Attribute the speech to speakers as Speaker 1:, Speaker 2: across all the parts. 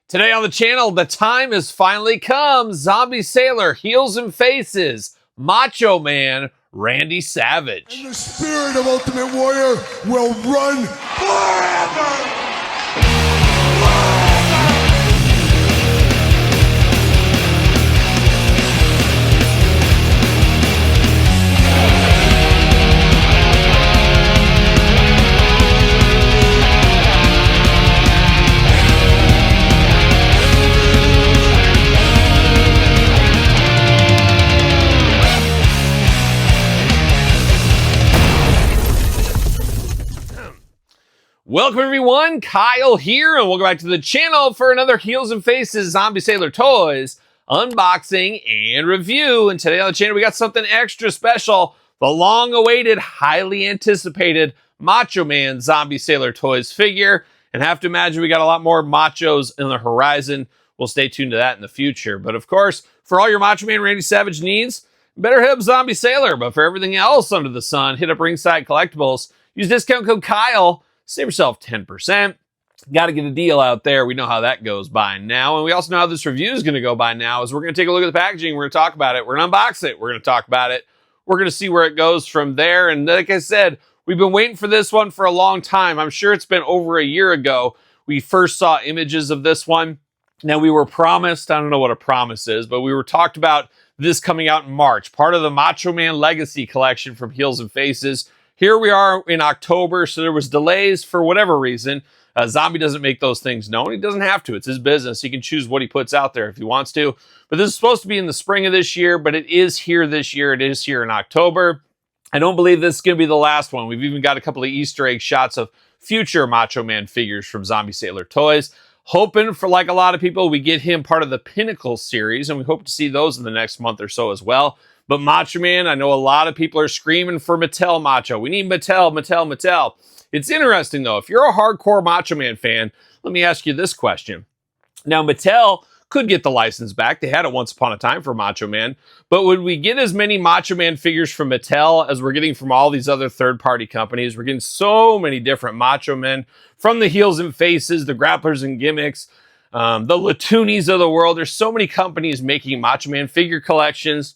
Speaker 1: Today on the channel, the time has finally come. Zombie Sailor, Heels and Faces, Macho Man, Randy Savage.
Speaker 2: And the spirit of Ultimate Warrior will run forever!
Speaker 1: Welcome everyone, Kyle here, and welcome back to the channel for another Heels and Faces Zombie Sailor Toys unboxing and review. And today on the channel we got something extra special, the long-awaited, highly anticipated Macho Man Zombie Sailor Toys figure. And have to imagine we got a lot more Machos in the horizon. We'll stay tuned to that in the future. But of course, for all your Macho Man Randy Savage needs, better hit up Zombie Sailor. But for everything else under the sun, hit up Ringside Collectibles. Use discount code Kyle. Save yourself 10%. Got to get a deal out there. We know how that goes by now. And we also know how this review is going to go by now. Is we're going to take a look at the packaging. We're going to talk about it. We're going to unbox it. We're going to talk about it. We're going to see where it goes from there. And like I said, we've been waiting for this one for a long time. I'm sure it's been over a year ago. We first saw images of this one. Now we were promised, I don't know what a promise is, but we were talked about this coming out in March. Part of the Macho Man Legacy collection from Heels and Faces. Here we are in October, so there was delays for whatever reason. Zombie doesn't make those things known. He doesn't have to. It's his business. He can choose what he puts out there if he wants to. But this is supposed to be in the spring of this year, but it is here this year. It is here in October. I don't believe this is going to be the last one. We've even got a couple of Easter egg shots of future Macho Man figures from Zombie Sailor Toys. Hoping for, like a lot of people, we get him part of the Pinnacle series, and we hope to see those in the next month or so as well. But Macho Man, I know a lot of people are screaming for Mattel Macho. We need Mattel, Mattel, Mattel. It's interesting, though. If you're a hardcore Macho Man fan, let me ask you this question. Now, Mattel could get the license back. They had it once upon a time for Macho Man. But would we get as many Macho Man figures from Mattel as we're getting from all these other third-party companies? We're getting so many different Macho Men from the Heels and Faces, the Grapplers and Gimmicks, the Latunis of the world. There's so many companies making Macho Man figure collections.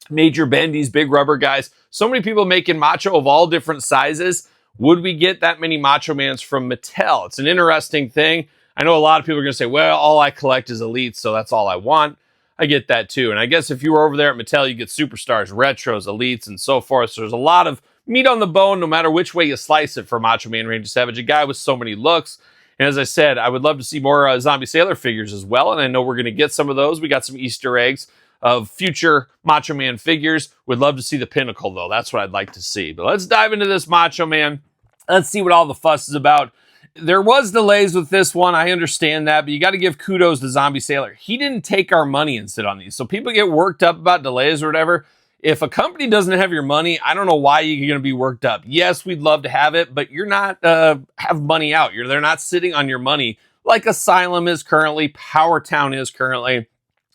Speaker 1: Major Bendies, big rubber guys. So many people making Macho of all different sizes. Would we get that many Macho Mans from Mattel? It's an interesting thing. I know a lot of people are going to say, well, all I collect is Elites, so that's all I want. I get that too. And I guess if you were over there at Mattel, you get Superstars, Retros, Elites, and so forth. So there's a lot of meat on the bone, no matter which way you slice it for Macho Man Randy Savage, a guy with so many looks. And as I said, I would love to see more Zombie Sailor figures as well. And I know we're going to get some of those. We got some Easter eggs of future Macho Man figures. Would love to see the Pinnacle, though. That's what I'd like to see. But let's dive into this Macho Man. Let's see what all the fuss is about. There was delays with this one. I understand that, but you got to give kudos to Zombie Sailor. He didn't take our money and sit on these. So people get worked up about delays or whatever. If a company doesn't have your money, I don't know why you're going to be worked up. Yes, we'd love to have it, but you're not have money out. They're not sitting on your money like Asylum is currently, Powertown is currently,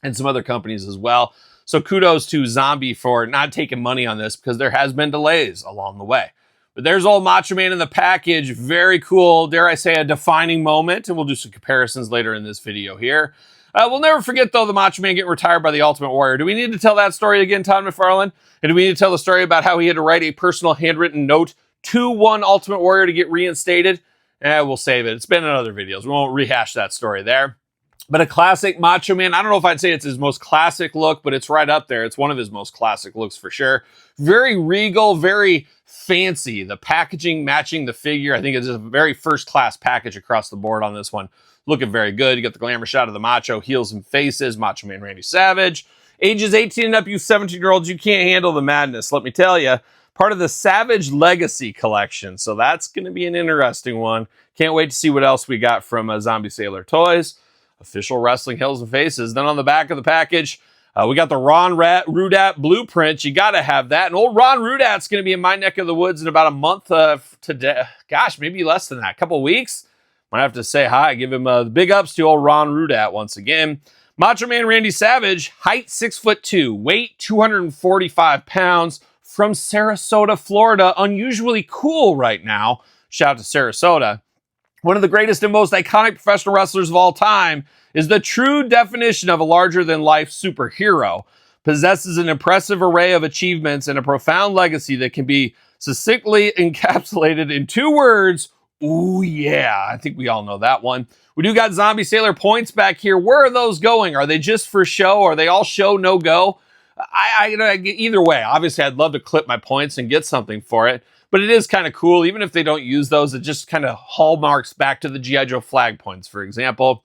Speaker 1: and some other companies as well. So kudos to Zombie for not taking money on this because there has been delays along the way. But there's old Macho Man in the package. Very cool, dare I say, a defining moment. And we'll do some comparisons later in this video here. We'll never forget, though, the Macho Man getting retired by the Ultimate Warrior. Do we need to tell that story again, Todd McFarlane? And do we need to tell the story about how he had to write a personal handwritten note to one Ultimate Warrior to get reinstated? We'll save it. It's been in other videos. We won't rehash that story there. But a classic Macho Man. I don't know if I'd say it's his most classic look, but it's right up there. It's one of his most classic looks for sure. Very regal, very fancy. The packaging matching the figure. I think it's a very first-class package across the board on this one. Looking very good. You got the glamour shot of the Macho, Heels and Faces, Macho Man Randy Savage. Ages 18 and up, you 17-year-olds, you can't handle the madness, let me tell you. Part of the Savage Legacy collection. So that's going to be an interesting one. Can't wait to see what else we got from Zombie Sailor Toys. Official Wrestling Heels and Faces. Then on the back of the package, we got the Ron Rudat blueprint. You got to have that. And old Ron Rudat's going to be in my neck of the woods in about a month today. Gosh, maybe less than that. A couple weeks. Might have to say hi. Give him big ups to old Ron Rudat once again. Macho Man Randy Savage, height 6'2", weight 245 pounds, from Sarasota, Florida. Unusually cool right now. Shout out to Sarasota. One of the greatest and most iconic professional wrestlers of all time is the true definition of a larger-than-life superhero. Possesses an impressive array of achievements and a profound legacy that can be succinctly encapsulated in 2 words. Ooh, yeah. I think we all know that one. We do got Zombie Sailor points back here. Where are those going? Are they just for show? Are they all show, no go? Either way, obviously, I'd love to clip my points and get something for it. But it is kind of cool. Even if they don't use those, it just kind of hallmarks back to the G.I. Joe flag points, for example.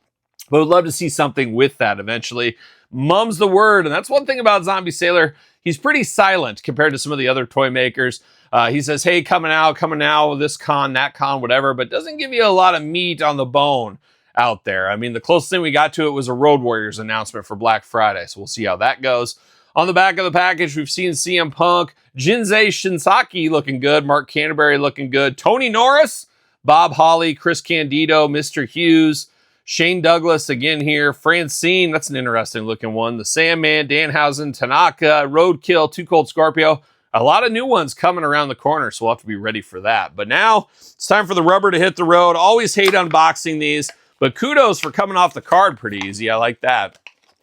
Speaker 1: But would love to see something with that eventually. Mum's the word, and that's one thing about Zombie Sailor. He's pretty silent compared to some of the other toy makers. He says, hey, coming out, this con, that con, whatever, but doesn't give you a lot of meat on the bone out there. I mean, the closest thing we got to it was a Road Warriors announcement for Black Friday, so we'll see how that goes. On the back of the package, we've seen CM Punk, Jinsei Shinsaki looking good, Mark Canterbury looking good, Tony Norris, Bob Holly, Chris Candido, Mr. Hughes, Shane Douglas again here, Francine, that's an interesting looking one, the Sandman, Danhausen, Tanaka, Roadkill, Too Cold Scorpio. A lot of new ones coming around the corner, so we'll have to be ready for that. But now it's time for the rubber to hit the road. Always hate unboxing these, but kudos for coming off the card pretty easy. I like that.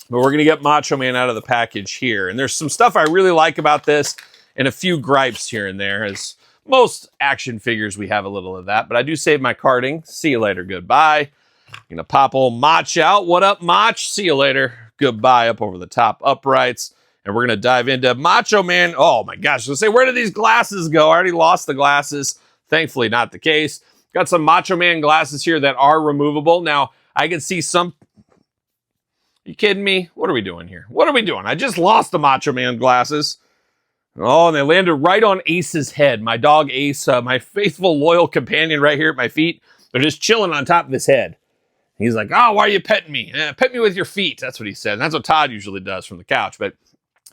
Speaker 1: But we're going to get Macho Man out of the package here. And there's some stuff I really like about this and a few gripes here and there. As most action figures, we have a little of that. But I do save my carding. See you later. Goodbye. Going to pop old Mach out. What up, Mach? See you later. Goodbye up over the top uprights. And we're going to dive into Macho Man. Oh, my gosh. I was going to say, where did these glasses go? I already lost the glasses. Thankfully, not the case. Got some Macho Man glasses here that are removable. Now, I can see some... You kidding me? What are we doing here? What are we doing? I just lost the Macho Man glasses. Oh, and they landed right on Ace's head. My dog Ace, my faithful, loyal companion right here at my feet. They're just chilling on top of his head. He's like, oh, why are you petting me? Pet me with your feet. That's what he said. And that's what Todd usually does from the couch. But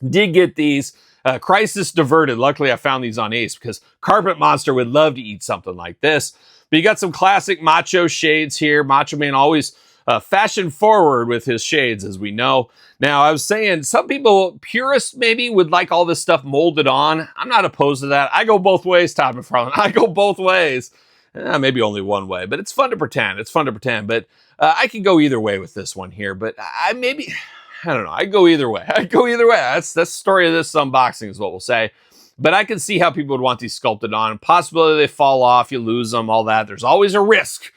Speaker 1: did get these. Crisis diverted. Luckily, I found these on Ace because Carpet Monster would love to eat something like this. But you got some classic Macho shades here. Macho Man always... fashion forward with his shades, as we know. Now, I was saying some people, purists maybe, would like all this stuff molded on. I'm not opposed to that. I go both ways, Todd McFarlane. I go both ways. Maybe only one way, but it's fun to pretend. But I could go either way with this one here. But I don't know. I go either way. That's the story of this unboxing is what we'll say. But I can see how people would want these sculpted on. Possibility they fall off, you lose them, all that. There's always a risk.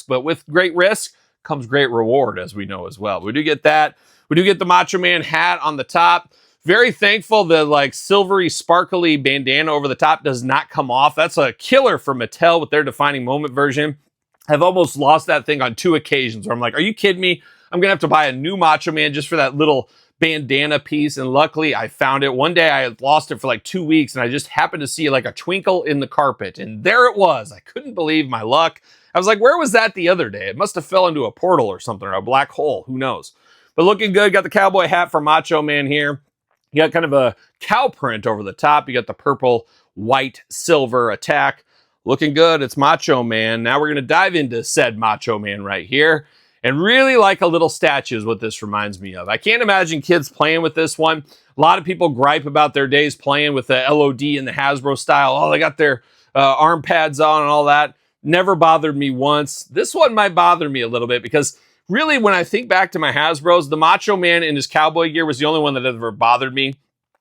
Speaker 1: But with great risk comes great reward, as we know as well. We do get that. We do get the Macho Man hat on the top. Very thankful the silvery, sparkly bandana over the top does not come off. That's a killer for Mattel with their Defining Moment version. I've almost lost that thing on 2 occasions where I'm like, are you kidding me? I'm going to have to buy a new Macho Man just for that little bandana piece. And luckily I found it. One day I had lost it for 2 weeks and I just happened to see a twinkle in the carpet. And there it was. I couldn't believe my luck. I was like, where was that the other day? It must have fell into a portal or something, or a black hole. Who knows? But looking good. Got the cowboy hat for Macho Man here. You got kind of a cow print over the top. You got the purple, white, silver attack. Looking good. It's Macho Man. Now we're going to dive into said Macho Man right here. And really like a little statue is what this reminds me of. I can't imagine kids playing with this one. A lot of people gripe about their days playing with the LOD and the Hasbro style. Oh, they got their arm pads on and all that. Never bothered me once. This one might bother me a little bit because really when I think back to my Hasbros, the Macho Man in his cowboy gear was the only one that ever bothered me.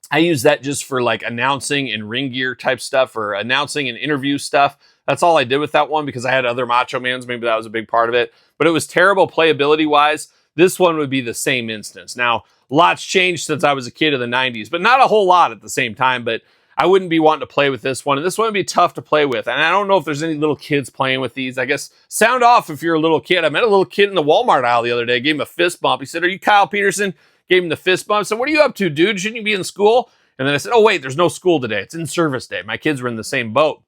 Speaker 1: I use that just for announcing and ring gear type stuff or announcing and interview stuff. That's all I did with that one because I had other Macho Mans. Maybe that was a big part of it. But it was terrible playability wise. This one would be the same instance. Now, lots changed since I was a kid of the 90s, but not a whole lot at the same time. But I wouldn't be wanting to play with this one. And this one would be tough to play with. And I don't know if there's any little kids playing with these. I guess sound off if you're a little kid. I met a little kid in the Walmart aisle the other day. Gave him a fist bump. He said, are you Kyle Peterson? Gave him the fist bump. I said, what are you up to, dude? Shouldn't you be in school? And then I said, oh, wait, there's no school today. It's in service day. My kids were in the same boat.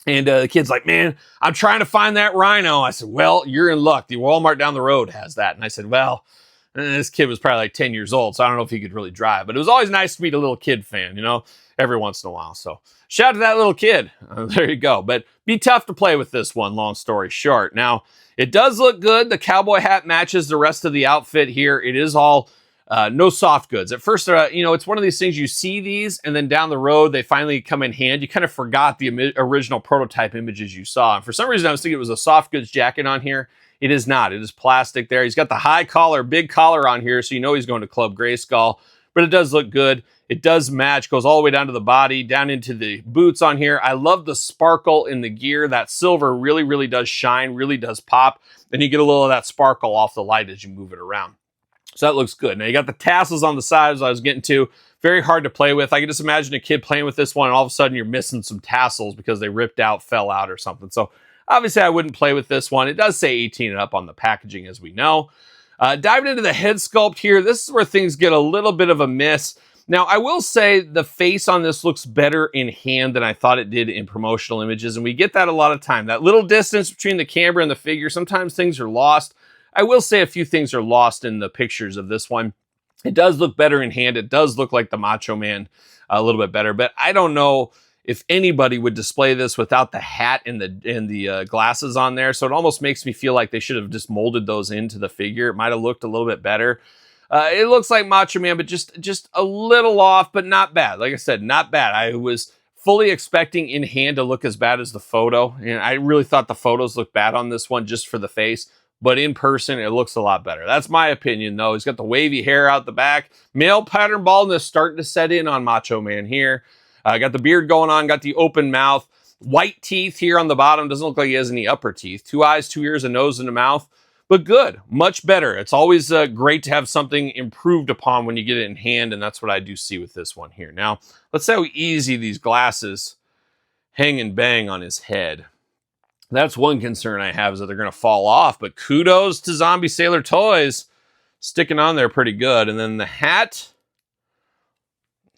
Speaker 1: And the kid's like, man, I'm trying to find that rhino. I said, well, you're in luck. The Walmart down the road has that. And I said, well, this kid was probably 10 years old, so I don't know if he could really drive. But it was always nice to meet a little kid fan, every once in a while. So shout out to that little kid. There you go. But be tough to play with this one, long story short. Now, it does look good. The cowboy hat matches the rest of the outfit here. It is all No soft goods. At first, it's one of these things you see these, and then down the road, they finally come in hand. You kind of forgot the original prototype images you saw. And for some reason, I was thinking it was a soft goods jacket on here. It is not. It is plastic there. He's got the high collar, big collar on here, so you know he's going to Club Grayskull. But it does look good. It does match. Goes all the way down to the body, down into the boots on here. I love the sparkle in the gear. That silver really, really does shine, really does pop. Then you get a little of that sparkle off the light as you move it around. So that looks good. Now you got the tassels on the sides I was getting to. Very hard to play with. I can just imagine a kid playing with this one and all of a sudden you're missing some tassels because they ripped out, fell out or something. So obviously I wouldn't play with this one. It does say 18 and up on the packaging as we know. Diving into the head sculpt here, this is where things get a little bit of a miss. Now I will say the face on this looks better in hand than I thought it did in promotional images. And we get that a lot of time. That little distance between the camera and the figure, sometimes things are lost. I will say a few things are lost in the pictures of this one. It does look better in hand. It does look like the Macho Man a little bit better, but I don't know if anybody would display this without the hat and the glasses on there. So it almost makes me feel like they should have just molded those into the figure. It might have looked a little bit better. It looks like Macho Man, but just a little off, but not bad. Like I said, not bad. I was fully expecting in hand to look as bad as the photo, and I really thought the photos looked bad on this one just for the face. But in person, it looks a lot better. That's my opinion, though. He's got the wavy hair out the back. Male pattern baldness starting to set in on Macho Man here. Got the beard going on, got the open mouth. White teeth here on the bottom. Doesn't look like he has any upper teeth. 2 eyes, 2 ears, a nose, and a mouth. But good. Much better. It's always great to have something improved upon when you get it in hand, and that's what I do see with this one here. Now, let's see how easy these glasses hang and bang on his head. That's one concern I have, is that they're going to fall off. But kudos to Zombie Sailor Toys. Sticking on there pretty good. And then the hat.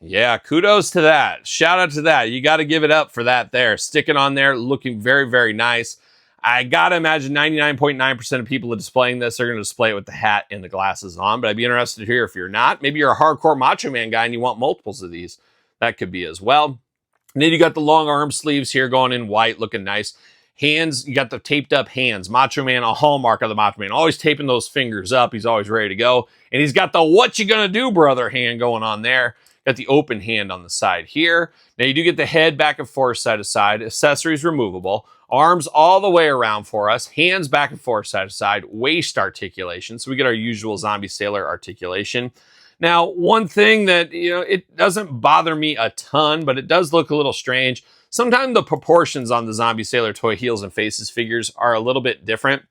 Speaker 1: Yeah, kudos to that. Shout out to that. You got to give it up for that there. Sticking on there, looking very, very nice. I got to imagine 99.9% of people displaying this are going to display it with the hat and the glasses on. But I'd be interested to hear if you're not. Maybe you're a hardcore Macho Man guy and you want multiples of these. That could be as well. And then you got the long arm sleeves here going in white, looking nice. Hands, you got the taped up hands. Macho Man, a hallmark of the Macho Man. Always taping those fingers up. He's always ready to go. And he's got the what you gonna do, brother hand going on there. Got the open hand on the side here. Now you do get the head back and forth, side to side. Accessories removable. Arms all the way around for us. Hands back and forth, side to side. Waist articulation. So we get our usual Zombie Sailor articulation. Now, one thing that, it doesn't bother me a ton, but it does look a little strange. Sometimes the proportions on the Zombie Sailor Toy Heels and Faces figures are a little bit different.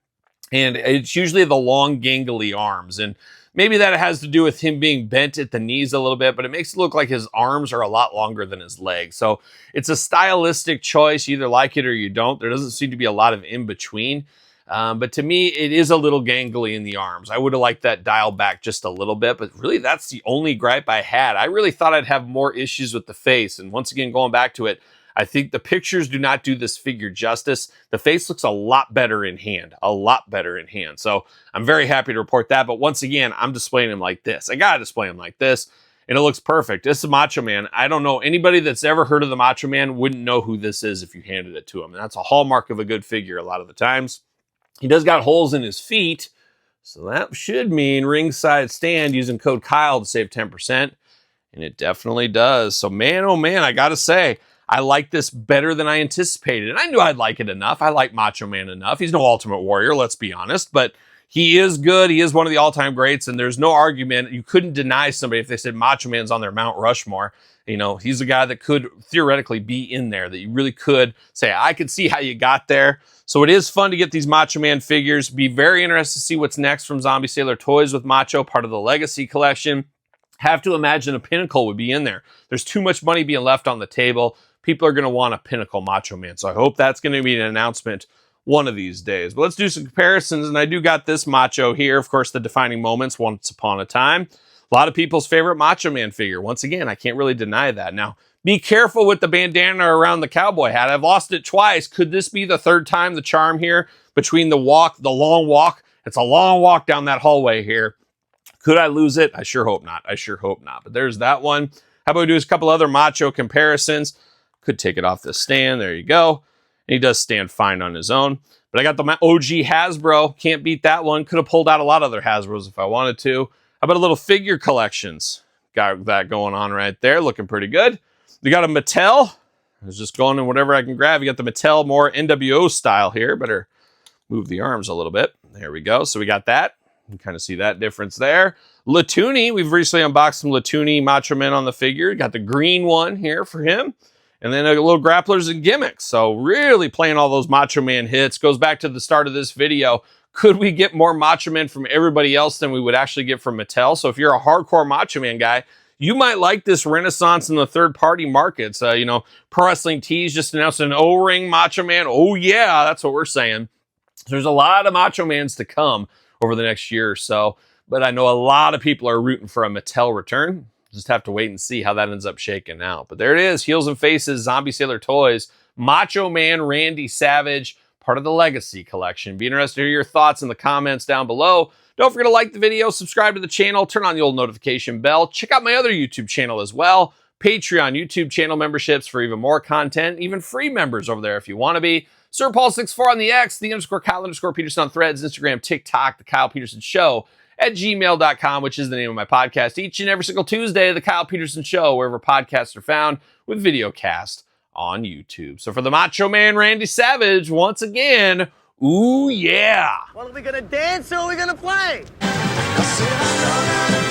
Speaker 1: And it's usually the long, gangly arms. And maybe that has to do with him being bent at the knees a little bit, but it makes it look like his arms are a lot longer than his legs. So it's a stylistic choice. You either like it or you don't. There doesn't seem to be a lot of in between. But to me, it is a little gangly in the arms. I would have liked that dialed back just a little bit, but really that's the only gripe I had. I really thought I'd have more issues with the face. And once again, going back to it, I think the pictures do not do this figure justice. The face looks a lot better in hand, a lot better in hand. So I'm very happy to report that. But once again, I'm displaying him like this. I got to display him like this, and it looks perfect. This is Macho Man. I don't know. Anybody that's ever heard of the Macho Man wouldn't know who this is if you handed it to him. And that's a hallmark of a good figure a lot of the times. He does got holes in his feet, so that should mean ringside stand using code Kyle to save 10%. And it definitely does. So man, oh man, I got to say, I like this better than I anticipated. And I knew I'd like it enough. I like Macho Man enough. He's no Ultimate Warrior, let's be honest. But he is good. He is one of the all-time greats. And there's no argument. You couldn't deny somebody if they said Macho Man's on their Mount Rushmore. He's a guy that could theoretically be in there, that you really could say, I could see how you got there. So it is fun to get these Macho Man figures. Be very interested to see what's next from Zombie Sailor Toys with Macho, part of the Legacy collection. Have to imagine a Pinnacle would be in there. There's too much money being left on the table. People are going to want a Pinnacle Macho Man. So I hope that's going to be an announcement one of these days. But let's do some comparisons. And I do got this Macho here. Of course, the defining moments, Once Upon a Time. A lot of people's favorite Macho Man figure. Once again, I can't really deny that. Now, be careful with the bandana around the cowboy hat. I've lost it twice. Could this be the third time the charm here between the long walk? It's a long walk down that hallway here. Could I lose it? I sure hope not. I sure hope not. But there's that one. How about we do a couple other Macho comparisons? Could take it off the stand. There you go. And he does stand fine on his own. But I got the OG Hasbro. Can't beat that one. Could have pulled out a lot of other Hasbros if I wanted to. How about a little figure collections? Got that going on right there, looking pretty good. We got a Mattel. I was just going in whatever I can grab. You got the Mattel more NWO style here. Better move the arms a little bit. There we go. So we got that. You can kind of see that difference there. Latuni, we've recently unboxed some Latuni Macho Men on the figure. Got the green one here for him. And then a little grapplers and gimmicks. So really playing all those Macho Man hits. Goes back to the start of this video. Could we get more Macho Men from everybody else than we would actually get from Mattel? So if you're a hardcore Macho Man guy, you might like this renaissance in the third-party markets. You know, Pro Wrestling Tees just announced an O-ring Macho Man. Oh, yeah, that's what we're saying. There's a lot of Macho Mans to come over the next year or so, but I know a lot of people are rooting for a Mattel return. Just have to wait and see how that ends up shaking out. But there it is, Heels and Faces, Zombie Sailor Toys, Macho Man Randy Savage, part of the Legacy collection. Be interested to hear your thoughts in the comments down below. Don't forget to like the video, subscribe to the channel, turn on the old notification bell. Check out my other YouTube channel as well. Patreon, YouTube channel memberships for even more content, even free members over there if you want to be. Sir Paul64 on the X, _Kyle_Peterson on Threads, Instagram, TikTok, The Kyle Peterson Show at gmail.com, which is the name of my podcast. Each and every single Tuesday, The Kyle Peterson Show, wherever podcasts are found, with video cast on YouTube. So for the Macho Man Randy Savage, once again, ooh yeah.
Speaker 3: Well, are we gonna dance or are we gonna play?
Speaker 2: I said I know that